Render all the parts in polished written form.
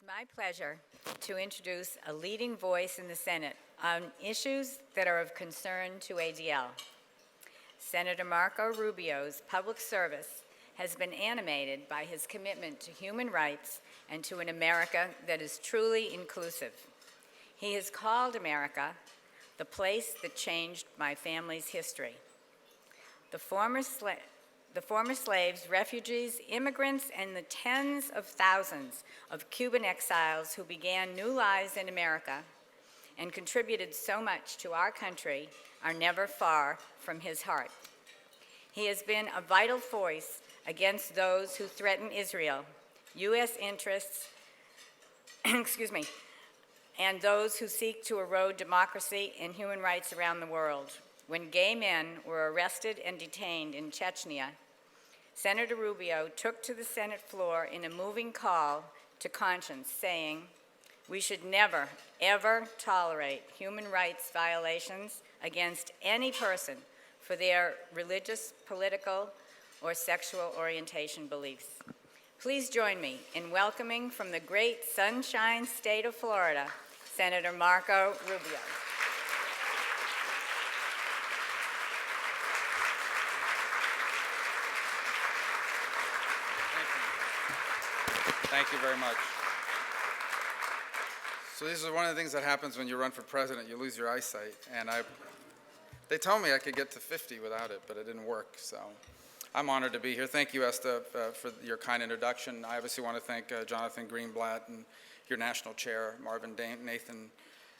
my pleasure to introduce a leading voice in the Senate on issues that are of concern to ADL. Senator Marco Rubio's public service has been animated by his commitment to human rights and to an America that is truly inclusive. He has called America the place that changed my family's history. The former slaves, refugees, immigrants, and the tens of thousands of Cuban exiles who began new lives in America and contributed so much to our country are never far from his heart. He has been a vital voice against those who threaten Israel, U.S. interests, and those who seek to erode democracy and human rights around the world. When gay men were arrested and detained in Chechnya, Senator Rubio took to the Senate floor in a moving call to conscience, saying, "We should never, ever tolerate human rights violations against any person for their religious, political, or sexual orientation beliefs." Please join me in welcoming from the great Sunshine State of Florida, Senator Marco Rubio. Thank you very much. So this is one of the things that happens when you run for president. You lose your eyesight. And they told me I could get to 50 without it, but it didn't work. So I'm honored to be here. Thank you, Esther, for your kind introduction. I obviously want to thank Jonathan Greenblatt and your national chair, Marvin Nathan,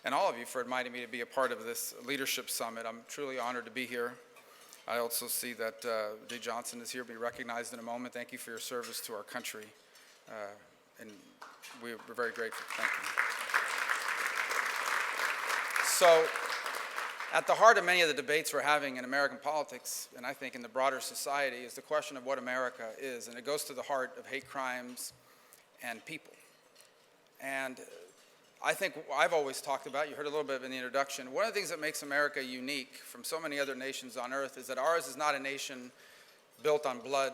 and all of you for inviting me to be a part of this leadership summit. I'm truly honored to be here. I also see that Dee Johnson is here to be recognized in a moment. Thank you for your service to our country. And we're very grateful. Thank you. So, at the heart of many of the debates we're having in American politics, and I think in the broader society, is the question of what America is. And it goes to the heart of hate crimes and people. And I think I've always talked about, you heard a little bit in the introduction, one of the things that makes America unique from so many other nations on earth is that ours is not a nation built on blood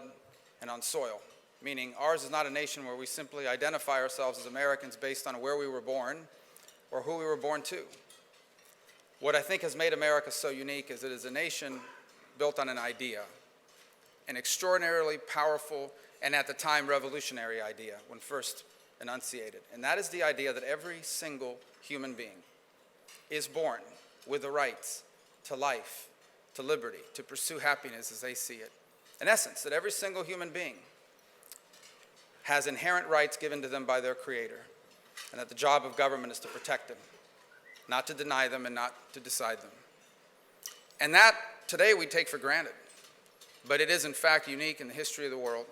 and on soil. Meaning ours is not a nation where we simply identify ourselves as Americans based on where we were born or who we were born to. What I think has made America so unique is it is a nation built on an idea, an extraordinarily powerful and at the time revolutionary idea when first enunciated. And that is the idea that every single human being is born with the rights to life, to liberty, to pursue happiness as they see it. In essence, that every single human being has inherent rights given to them by their Creator, and that the job of government is to protect them, not to deny them and not to decide them. And that, today, we take for granted, but it is, in fact, unique in the history of the world.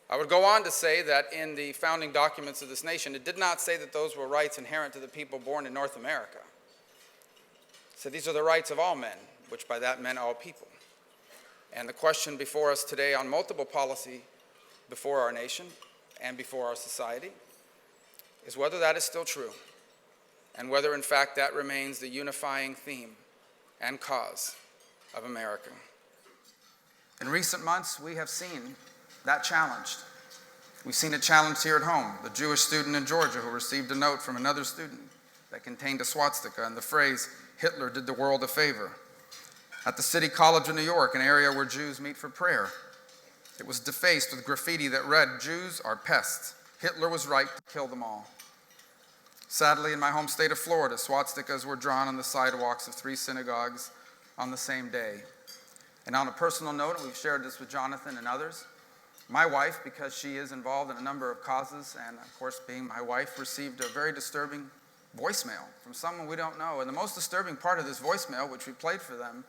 I would go on to say that in the founding documents of this nation, it did not say that those were rights inherent to the people born in North America. It said these are the rights of all men, which by that meant all people. And the question before us today on multiple policy before our nation and before our society is whether that is still true and whether in fact that remains the unifying theme and cause of America. In recent months, we have seen that challenged. We've seen it challenged here at home. The Jewish student in Georgia who received a note from another student that contained a swastika and the phrase, "Hitler did the world a favor." At the City College of New York, an area where Jews meet for prayer, it was defaced with graffiti that read, "Jews are pests. Hitler was right to kill them all." Sadly, in my home state of Florida, swastikas were drawn on the sidewalks of 3 synagogues on the same day. And on a personal note, we've shared this with Jonathan and others, my wife, because she is involved in a number of causes, and of course being my wife, received a very disturbing voicemail from someone we don't know. And the most disturbing part of this voicemail, which we played for them,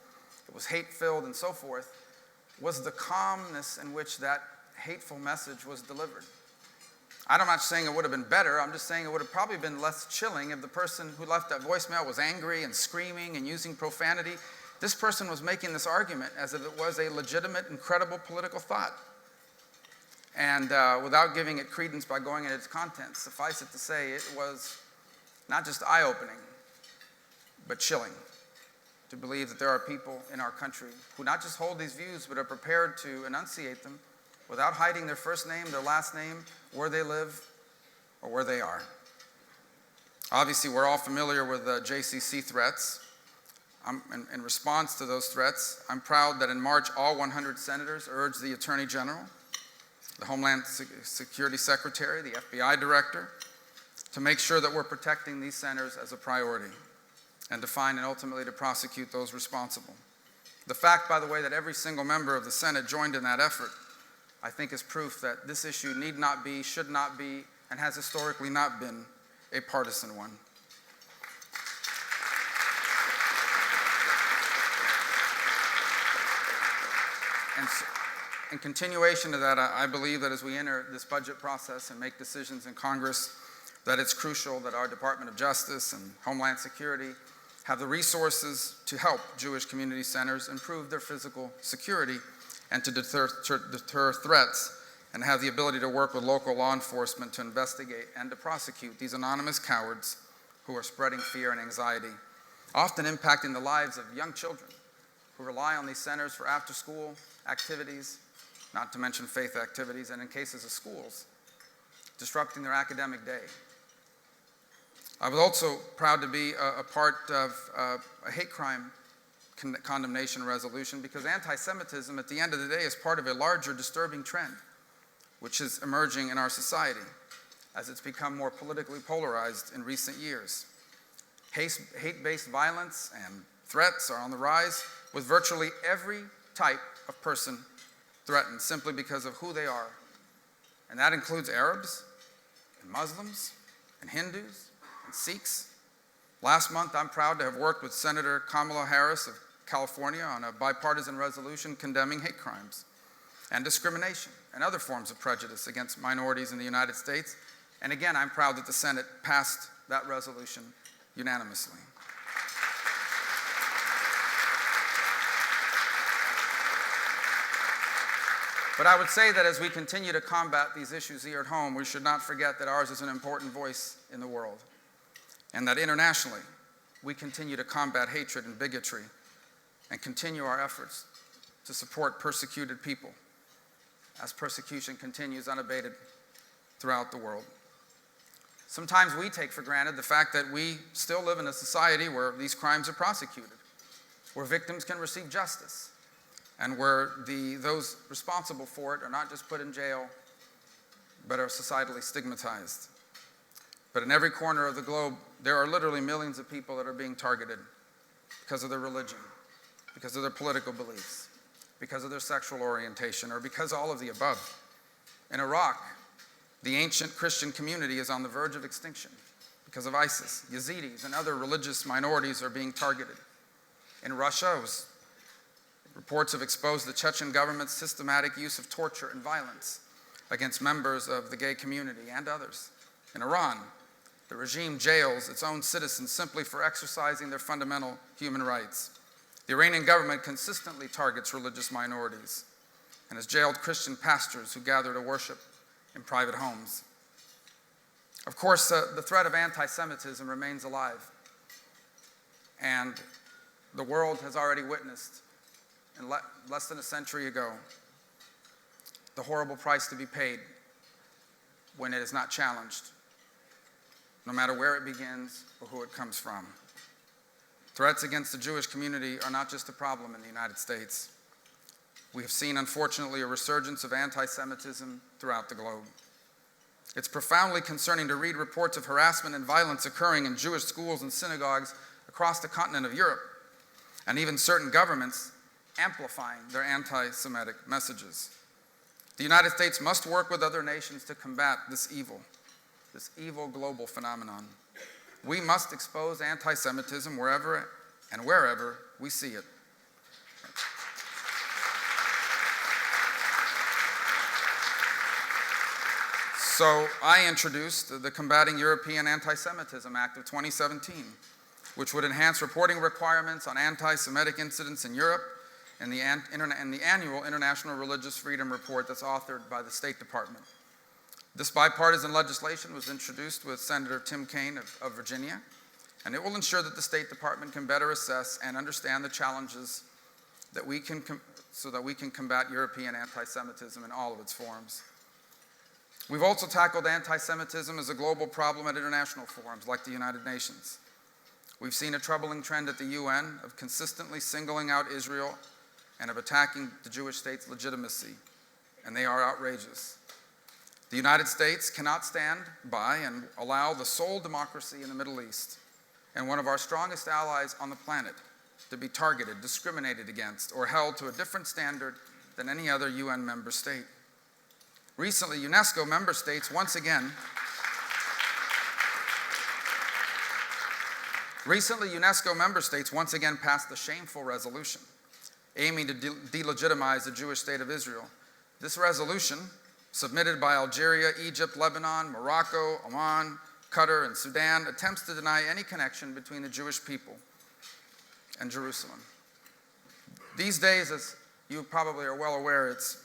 it was hate-filled and so forth, was the calmness in which that hateful message was delivered. I'm not saying it would have been better, I'm just saying it would have probably been less chilling if the person who left that voicemail was angry and screaming and using profanity. This person was making this argument as if it was a legitimate and credible political thought. And without giving it credence by going into its contents, suffice it to say it was not just eye-opening, but chilling. To believe that there are people in our country who not just hold these views, but are prepared to enunciate them without hiding their first name, their last name, where they live, or where they are. Obviously, we're all familiar with the JCC threats. In response to those threats, I'm proud that in March, all 100 senators urged the Attorney General, the Homeland Security Secretary, the FBI Director, to make sure that we're protecting these centers as a priority and to find and ultimately to prosecute those responsible. The fact, by the way, that every single member of the Senate joined in that effort, I think is proof that this issue need not be, should not be, and has historically not been a partisan one. And so, in continuation to that, I believe that as we enter this budget process and make decisions in Congress, that it's crucial that our Department of Justice and Homeland Security have the resources to help Jewish community centers improve their physical security and to deter threats, and have the ability to work with local law enforcement to investigate and to prosecute these anonymous cowards who are spreading fear and anxiety, often impacting the lives of young children who rely on these centers for after-school activities, not to mention faith activities, and in cases of schools, disrupting their academic day. I was also proud to be a part of a hate crime condemnation resolution, because anti-Semitism at the end of the day is part of a larger disturbing trend which is emerging in our society as it's become more politically polarized in recent years. Hate-based violence and threats are on the rise, with virtually every type of person threatened simply because of who they are. And that includes Arabs and Muslims and Hindus and Sikhs. Last month, I'm proud to have worked with Senator Kamala Harris of California on a bipartisan resolution condemning hate crimes and discrimination and other forms of prejudice against minorities in the United States. And again, I'm proud that the Senate passed that resolution unanimously. But I would say that as we continue to combat these issues here at home, we should not forget that ours is an important voice in the world, and that internationally, we continue to combat hatred and bigotry and continue our efforts to support persecuted people as persecution continues unabated throughout the world. Sometimes we take for granted the fact that we still live in a society where these crimes are prosecuted, where victims can receive justice, and where those responsible for it are not just put in jail, but are societally stigmatized. But in every corner of the globe, there are literally millions of people that are being targeted because of their religion, because of their political beliefs, because of their sexual orientation, or because of all of the above. In Iraq, the ancient Christian community is on the verge of extinction because of ISIS. Yazidis and other religious minorities are being targeted. In Russia, reports have exposed the Chechen government's systematic use of torture and violence against members of the gay community and others. In Iran, the regime jails its own citizens simply for exercising their fundamental human rights. The Iranian government consistently targets religious minorities and has jailed Christian pastors who gather to worship in private homes. Of course, the threat of anti-Semitism remains alive, and the world has already witnessed, in less than a century ago, the horrible price to be paid when it is not challenged, no matter where it begins or who it comes from. Threats against the Jewish community are not just a problem in the United States. We have seen, unfortunately, a resurgence of anti-Semitism throughout the globe. It's profoundly concerning to read reports of harassment and violence occurring in Jewish schools and synagogues across the continent of Europe, and even certain governments amplifying their anti-Semitic messages. The United States must work with other nations to combat this evil global phenomenon. We must expose anti-Semitism wherever we see it. So I introduced the Combating European Anti-Semitism Act of 2017, which would enhance reporting requirements on anti-Semitic incidents in Europe and the annual International Religious Freedom Report that's authored by the State Department. This bipartisan legislation was introduced with Senator Tim Kaine of Virginia, and it will ensure that the State Department can better assess and understand the challenges so that we can combat European anti-Semitism in all of its forms. We've also tackled anti-Semitism as a global problem at international forums like the United Nations. We've seen a troubling trend at the UN of consistently singling out Israel and of attacking the Jewish state's legitimacy, and they are outrageous. The United States cannot stand by and allow the sole democracy in the Middle East and one of our strongest allies on the planet to be targeted, discriminated against, or held to a different standard than any other UN member state. Recently, UNESCO member states once again passed a shameful resolution aiming to delegitimize the Jewish state of Israel. This resolution, submitted by Algeria, Egypt, Lebanon, Morocco, Oman, Qatar, and Sudan, attempts to deny any connection between the Jewish people and Jerusalem. These days, as you probably are well aware, it's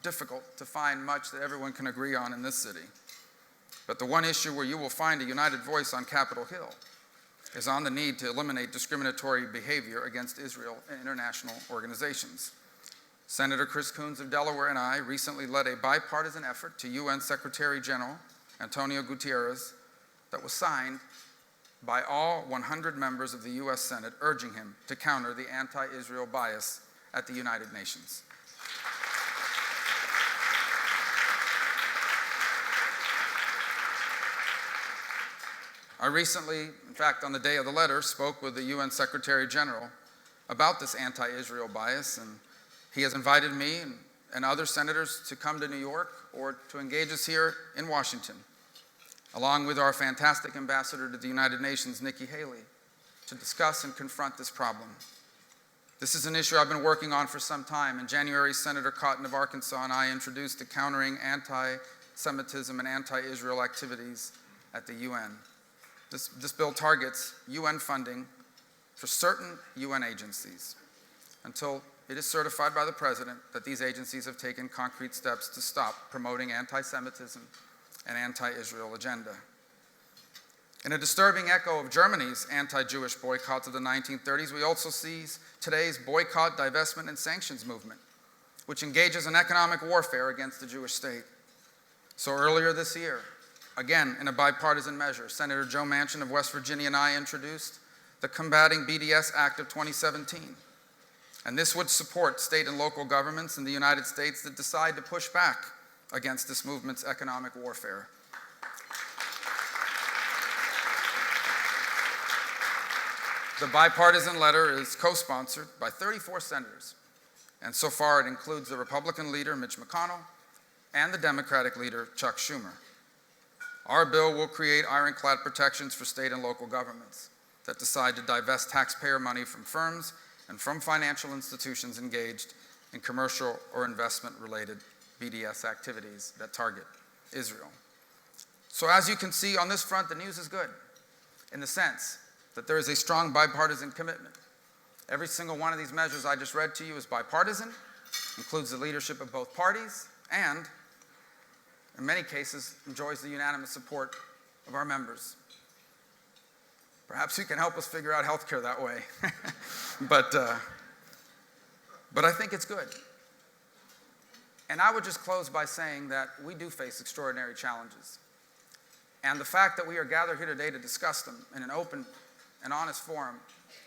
difficult to find much that everyone can agree on in this city. But the one issue where you will find a united voice on Capitol Hill is on the need to eliminate discriminatory behavior against Israel and international organizations. Senator Chris Coons of Delaware and I recently led a bipartisan effort to UN Secretary General Antonio Guterres that was signed by all 100 members of the US Senate, urging him to counter the anti-Israel bias at the United Nations. I recently, in fact, on the day of the letter, spoke with the UN Secretary General about this anti-Israel bias, and he has invited me and other senators to come to New York or to engage us here in Washington, along with our fantastic ambassador to the United Nations, Nikki Haley, to discuss and confront this problem. This is an issue I've been working on for some time. In January, Senator Cotton of Arkansas and I introduced the Countering Anti-Semitism and Anti-Israel Activities at the UN. This bill targets UN funding for certain UN agencies until it is certified by the President that these agencies have taken concrete steps to stop promoting anti-Semitism and anti-Israel agenda. In a disturbing echo of Germany's anti-Jewish boycotts of the 1930s, we also see today's boycott, divestment, and sanctions movement, which engages in economic warfare against the Jewish state. So earlier this year, again in a bipartisan measure, Senator Joe Manchin of West Virginia and I introduced the Combating BDS Act of 2017. And this would support state and local governments in the United States that decide to push back against this movement's economic warfare. The bipartisan letter is co-sponsored by 34 senators, and so far it includes the Republican leader, Mitch McConnell, and the Democratic leader, Chuck Schumer. Our bill will create ironclad protections for state and local governments that decide to divest taxpayer money from firms and from financial institutions engaged in commercial or investment-related BDS activities that target Israel. So as you can see on this front, the news is good in the sense that there is a strong bipartisan commitment. Every single one of these measures I just read to you is bipartisan, includes the leadership of both parties, and in many cases enjoys the unanimous support of our members. Perhaps you can help us figure out healthcare that way. But I think it's good. And I would just close by saying that we do face extraordinary challenges. And the fact that we are gathered here today to discuss them in an open and honest forum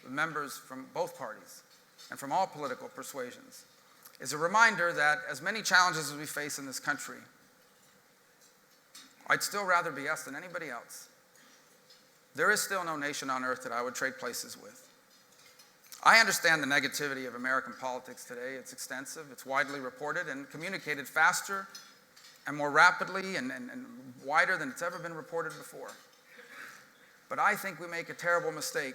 with members from both parties and from all political persuasions is a reminder that as many challenges as we face in this country, I'd still rather be us than anybody else. There is still no nation on earth that I would trade places with. I understand the negativity of American politics today. It's extensive, it's widely reported and communicated faster and more rapidly and wider than it's ever been reported before. But I think we make a terrible mistake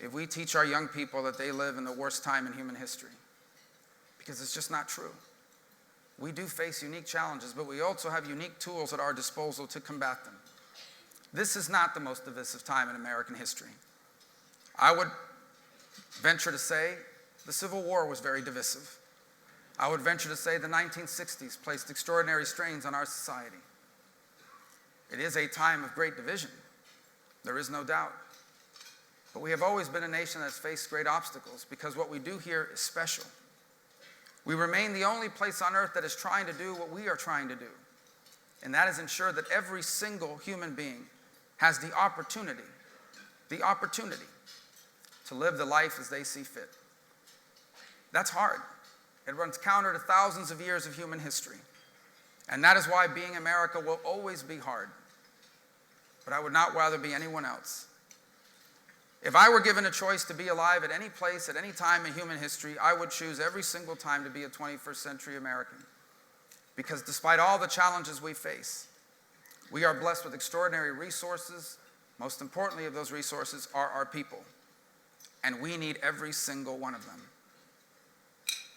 if we teach our young people that they live in the worst time in human history, because it's just not true. We do face unique challenges, but we also have unique tools at our disposal to combat them. This is not the most divisive time in American history. I would venture to say the Civil War was very divisive. I would venture to say the 1960s placed extraordinary strains on our society. It is a time of great division. There is no doubt. But we have always been a nation that's faced great obstacles because what we do here is special. We remain the only place on earth that is trying to do what we are trying to do. and that is ensure that every single human being has the opportunity to live the life as they see fit. That's hard. It runs counter to thousands of years of human history. And that is why being America will always be hard. But I would not rather be anyone else. If I were given a choice to be alive at any place, at any time in human history, I would choose every single time to be a 21st century American. Because despite all the challenges we face, we are blessed with extraordinary resources. Most importantly of those resources are our people. And we need every single one of them.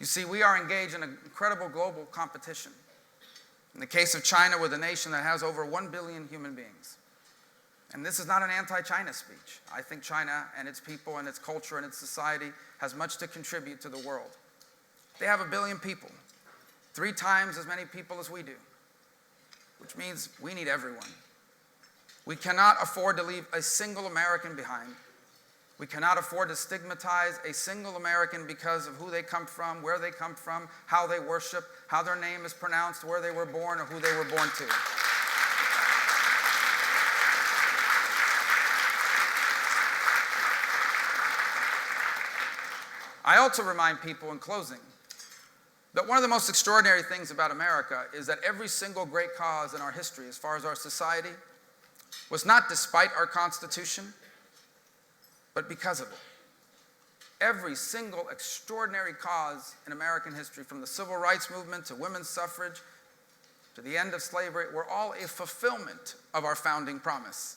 You see, we are engaged in an incredible global competition. In the case of China, we're the nation that has over 1 billion human beings. And this is not an anti-China speech. I think China and its people and its culture and its society has much to contribute to the world. They have 1 billion people, 3 times as many people as we do, which means we need everyone. We cannot afford to leave a single American behind. We cannot afford to stigmatize a single American because of who they come from, where they come from, how they worship, how their name is pronounced, where they were born, or who they were born to. I also remind people in closing that one of the most extraordinary things about America is that every single great cause in our history, as far as our society, was not despite our Constitution, but because of it. Every single extraordinary cause in American history, from the Civil Rights Movement to women's suffrage to the end of slavery, were all a fulfillment of our founding promise.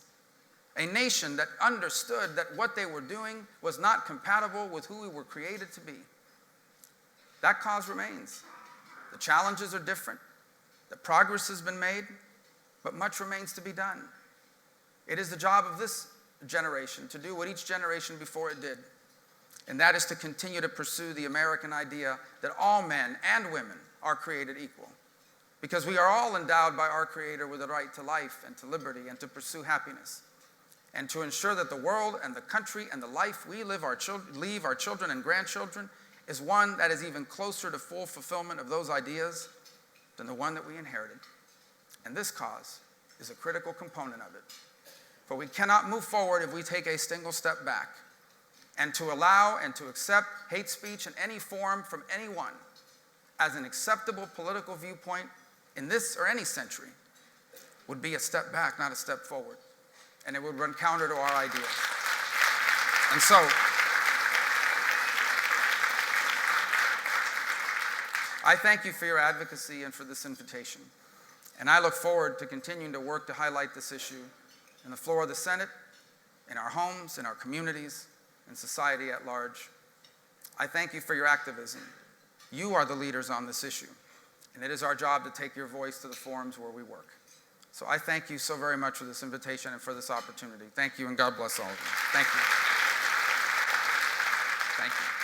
A nation that understood that what they were doing was not compatible with who we were created to be. That cause remains. The challenges are different. The progress has been made, but much remains to be done. It is the job of this generation to do what each generation before it did, and that is to continue to pursue the American idea that all men and women are created equal, because we are all endowed by our Creator with the right to life and to liberty and to pursue happiness, and to ensure that the world and the country and the life we leave our children and grandchildren is one that is even closer to full fulfillment of those ideas than the one that we inherited. And this cause is a critical component of it. For we cannot move forward if we take a single step back. And to allow and to accept hate speech in any form from anyone as an acceptable political viewpoint in this or any century would be a step back, not a step forward. And it would run counter to our ideas. And so, I thank you for your advocacy and for this invitation. And I look forward to continuing to work to highlight this issue on the floor of the Senate, in our homes, in our communities, in society at large. I thank you for your activism. You are the leaders on this issue, and it is our job to take your voice to the forums where we work. So I thank you so very much for this invitation and for this opportunity. Thank you, and God bless all of you. Thank you. Thank you.